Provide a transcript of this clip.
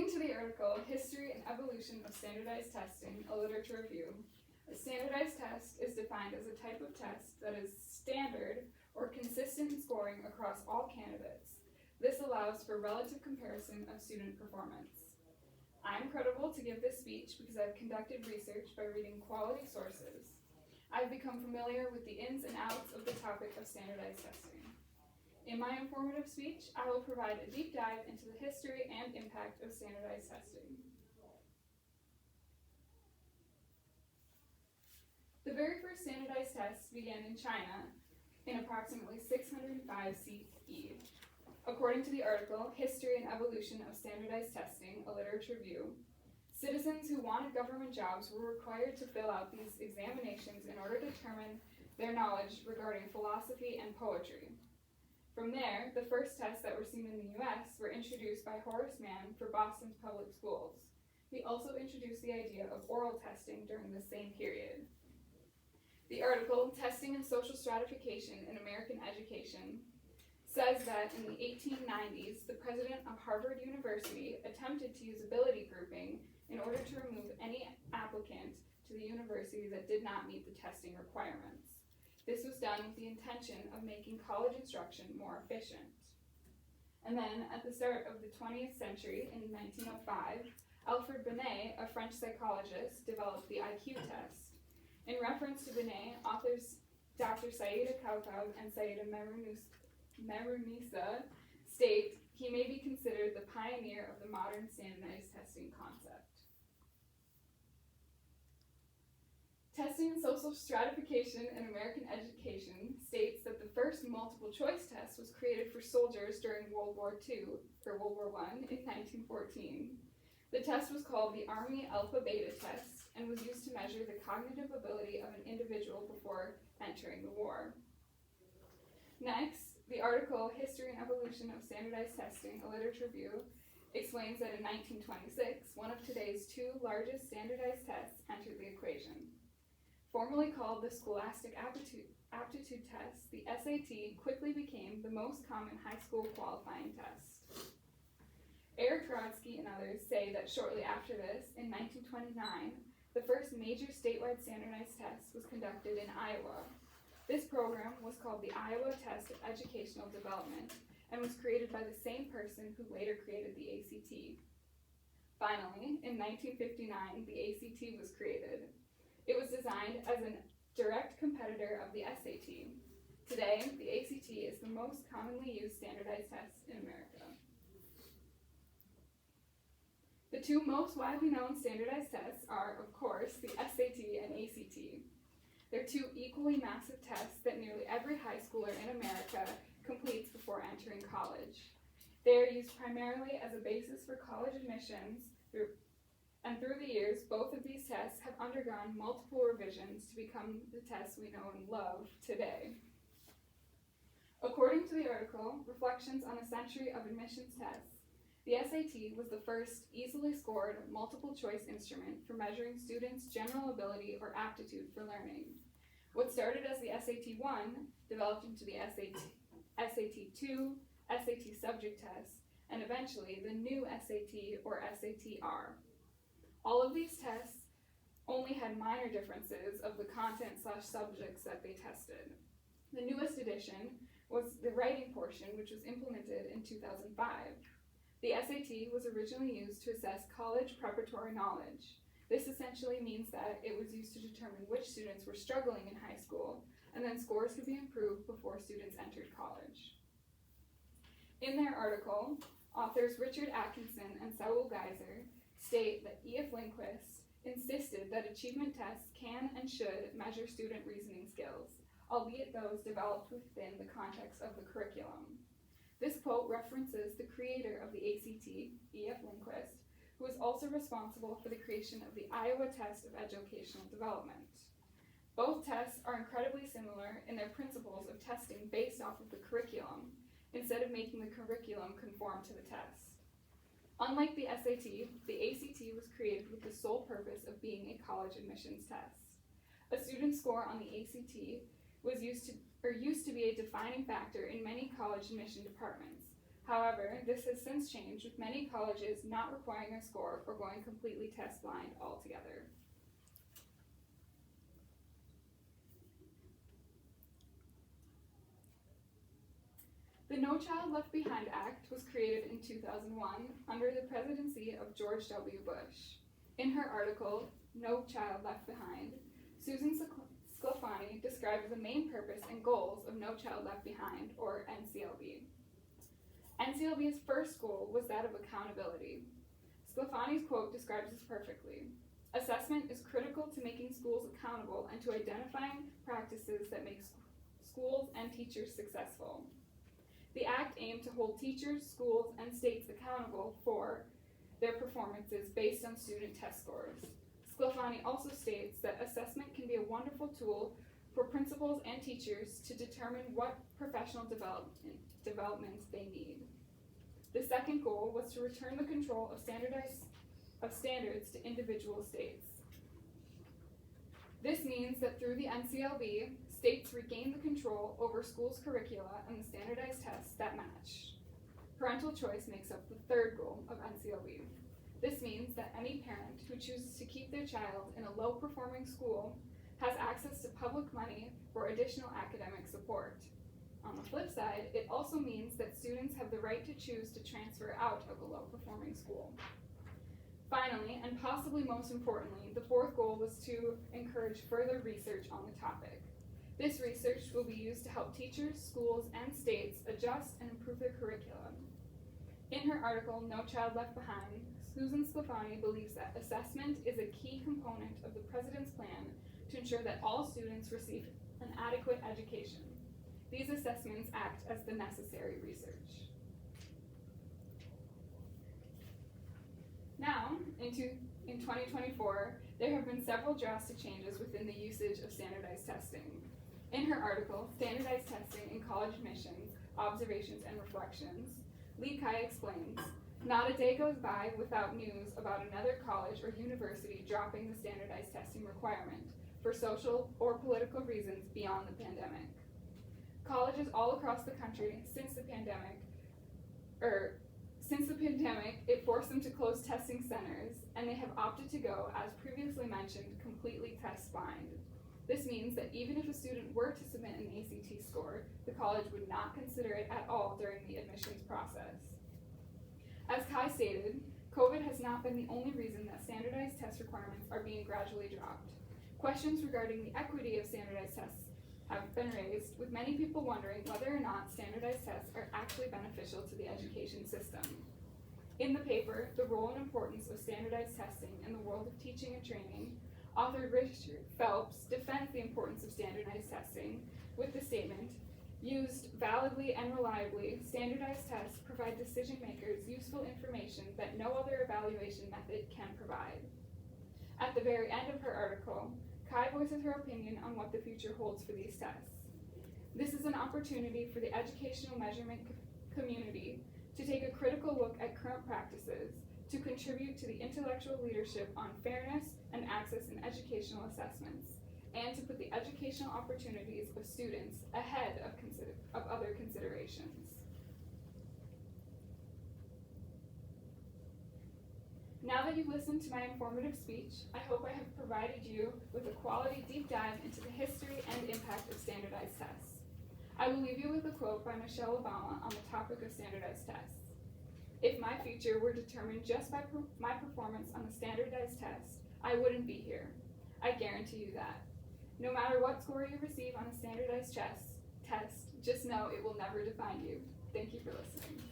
According to the article, History and Evolution of Standardized Testing, a Literature Review, a standardized test is defined as a type of test that is standard or consistent in scoring across all candidates. This allows for relative comparison of student performance. I'm credible to give this speech because I've conducted research by reading quality sources. I've become familiar with the ins and outs of the topic of standardized testing. In my informative speech, I will provide a deep dive into the history and impact of standardized testing. The very first standardized tests began in China in approximately 605 CE. According to the article, History and Evolution of Standardized Testing, a Literature Review, citizens who wanted government jobs were required to fill out these examinations in order to determine their knowledge regarding philosophy and poetry. From there, the first tests that were seen in the US were introduced by Horace Mann for Boston's public schools. He also introduced the idea of oral testing during the same period. The article, Testing and Social Stratification in American Education, says that in the 1890s, the president of Harvard University attempted to use ability grouping in order to remove any applicant to the university that did not meet the testing requirements. This was done with the intention of making college instruction more efficient. And then, at the start of the 20th century, in 1905, Alfred Binet, a French psychologist, developed the IQ test. In reference to Binet, authors Dr. Saida Kaukab and Saida Merounissa state he may be considered the pioneer of the modern standardized testing concept. Testing and Social Stratification in American Education states that the first multiple choice test was created for soldiers during World War II, or World War I, in 1914. The test was called the Army Alpha Beta test and was used to measure the cognitive ability of an individual before entering the war. Next, the article History and Evolution of Standardized Testing, a Literature Review, explains that in 1926, one of today's two largest standardized tests entered the equation. Formerly called the Scholastic Aptitude Test, the SAT quickly became the most common high school qualifying test. Eric Brodsky and others say that shortly after this, in 1929, the first major statewide standardized test was conducted in Iowa. This program was called the Iowa Test of Educational Development and was created by the same person who later created the ACT. Finally, in 1959, the ACT was created. It was designed as a direct competitor of the SAT. Today, the ACT is the most commonly used standardized test in America. The two most widely known standardized tests are, of course, the SAT and ACT. They're two equally massive tests that nearly every high schooler in America completes before entering college. They are used primarily as a basis for college admissions, and through the years, both of these tests have undergone multiple revisions to become the tests we know and love today. According to the article, Reflections on a Century of Admissions Tests, the SAT was the first easily scored multiple choice instrument for measuring students' general ability or aptitude for learning. What started as the SAT-1 developed into the SAT-2, SAT subject test, and eventually the new SAT or SAT-R. All of these tests only had minor differences of the content/subjects that they tested. The newest addition was the writing portion, which was implemented in 2005. The SAT was originally used to assess college preparatory knowledge. This essentially means that it was used to determine which students were struggling in high school, and then scores could be improved before students entered college. In their article, authors Richard Atkinson and Saul Geiser state that E.F. Lindquist insisted that achievement tests can and should measure student reasoning skills, albeit those developed within the context of the curriculum. This quote references the creator of the ACT, E.F. Lindquist, who was also responsible for the creation of the Iowa Test of Educational Development. Both tests are incredibly similar in their principles of testing based off of the curriculum, instead of making the curriculum conform to the test. Unlike the SAT, the ACT was created with the sole purpose of being a college admissions test. A student's score on the ACT was used to be a defining factor in many college admission departments. However, this has since changed, with many colleges not requiring a score or going completely test blind altogether. The No Child Left Behind Act was created in 2001 under the presidency of George W. Bush. In her article, No Child Left Behind, Susan Sclafani describes the main purpose and goals of No Child Left Behind, or NCLB. NCLB's first goal was that of accountability. Sclafani's quote describes this perfectly. Assessment is critical to making schools accountable and to identifying practices that make schools and teachers successful. The act aimed to hold teachers, schools, and states accountable for their performances based on student test scores. Sclafani also states that assessment can be a wonderful tool for principals and teachers to determine what professional development they need. The second goal was to return the control of standards to individual states. This means that through the NCLB, states regain the control over schools' curricula and the standardized tests that match. Parental choice makes up the third goal of NCLB. This means that any parent who chooses to keep their child in a low-performing school has access to public money for additional academic support. On the flip side, it also means that students have the right to choose to transfer out of a low-performing school. Finally, and possibly most importantly, the fourth goal was to encourage further research on the topic. This research will be used to help teachers, schools, and states adjust and improve their curriculum. In her article, No Child Left Behind, Susan Sclafani believes that assessment is a key component of the President's plan to ensure that all students receive an adequate education. These assessments act as the necessary research. Now, in 2024, there have been several drastic changes within the usage of standardized testing. In her article, Standardized Testing in College Admissions, Observations and Reflections, Lee Kai explains, not a day goes by without news about another college or university dropping the standardized testing requirement for social or political reasons beyond the pandemic. Colleges all across the country since the pandemic, it forced them to close testing centers, and they have opted to go, as previously mentioned, completely test blind. This means that even if a student were to submit an ACT score, the college would not consider it at all during the admissions process. As Kai stated, COVID has not been the only reason that standardized test requirements are being gradually dropped. Questions regarding the equity of standardized tests have been raised, with many people wondering whether or not standardized tests are actually beneficial to the education system. In the paper, The Role and Importance of Standardized Testing in the World of Teaching and Training, author Richard Phelps defends the importance of standardized testing with the statement, used validly and reliably, standardized tests provide decision makers useful information that no other evaluation method can provide. At the very end of her article, Kai voices her opinion on what the future holds for these tests. This is an opportunity for the educational measurement community to take a critical look at current practices, to contribute to the intellectual leadership on fairness and access in educational assessments, and to put the educational opportunities of students ahead of other considerations. Now that you've listened to my informative speech, I hope I have provided you with a quality deep dive into the history and impact of standardized tests. I will leave you with a quote by Michelle Obama on the topic of standardized tests. If my future were determined just by my performance on a standardized test, I wouldn't be here. I guarantee you that. No matter what score you receive on a standardized test, just know it will never define you. Thank you for listening.